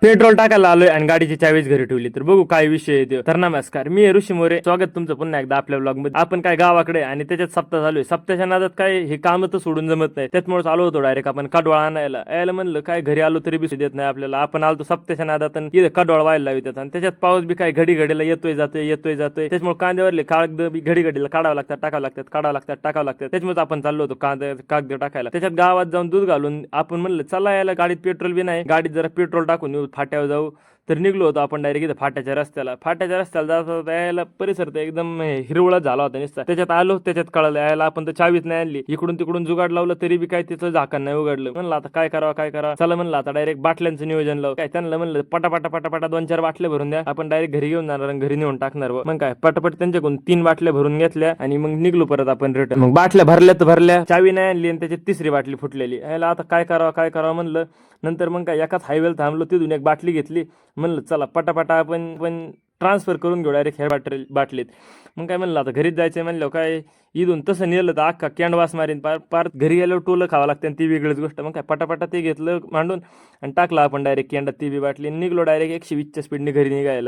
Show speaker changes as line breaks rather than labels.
Petrol टाकायला आलोय आणि गाडीची चावीच घरी ठेवली. तर बघू काय विषय आहे तो. तर नमस्कार, मी ऋषी मोरे. स्वागत तुमचं पुन्हा एकदा आपल्या ब्लॉग मध्ये. आपण काय गावाकडे आणि त्याच्यात सप्ताह चालू आहे. सप्ताहाच्या नादात काय हे काम तर सोडून जमत नाही. त्याचमुळे आलो होतो डायरेक्ट आपण कडवाळ आणायला. यायला म्हणलं काय घरी आलो तरी बी देत नाही आपल्याला. आपण आलो सप्ताहाच्या नादात आणि कडवाळ व्हायला लावतात आणि त्याच्यात पाऊस बी काय घडी घडीला येतोय जातोय त्याच्यामुळे कांद्यावरले कागद बी घडी घडीला काढावं लागतात, टाकावं लागतात. त्याच्यामुळे आपण चाललो होतो कागद टाकायला. त्याच्यात गावात जाऊन दूध घालून आपण म्हणलं चला यायला, गाडीत पेट्रोल बी नाही, गाडीत जरा पेट्रोल टाकून येऊ, फाट्यावर जाऊ. तर निघलो होतो आपण डायरेक्ट इथं फाट्याच्या रस्त्याला जात यायला परिसर तर एकदम हिरवळच झाला होता नुसता. त्याच्यात आलो, त्याच्यात कळालं यायला आपण तर चावीच नाही आणली. इकडून तिकडून जुगाड लावलं तरी बी काय तिचं झाकण नाही उघडलं. म्हणलं आता काय करावं. चला म्हणलं आता डायरेक्ट बाटल्यांचं नियोजन लावू. काय त्यांना म्हणलं पटापटा 2-4 बाटल्या भरून द्या, आपण डायरेक्ट घरी घेऊन जाणार आणि घरी नेऊन टाकणार. मग काय पटापट त्यांच्याकडून 3 बाटल्या भरून घेतल्या आणि मग निघलो परत आपण रिटर्न. मग बाटल्या भरल्या, चावी नाही आणली आणि त्याची तिसरी बाटली फुटलेली. यायला आता काय करावं म्हणलं. नंतर मग काय एकाच हायवेला थांबलो, तिथून एक बाटली घेतली. म्हणलं चला पटापटा आपण ट्रान्सफर करून घेऊ डायरेक्ट ह्या बाटलीत. मग काय म्हणलं आता घरीच जायचंय म्हणलं, काय इथून तसं नेलं तर अख्खा कॅनवास मारीन. पार घरी गेल्यावर टोलं खावं लागतं आणि ती वेगळीच गोष्ट. मग काय पटापटा ते घेतलं मांडून आणि टाकलं आपण डायरेक्ट केंडात ती बी बाटली. निघलो डायरेक्ट 120च्या स्पीडने घरी निघायला.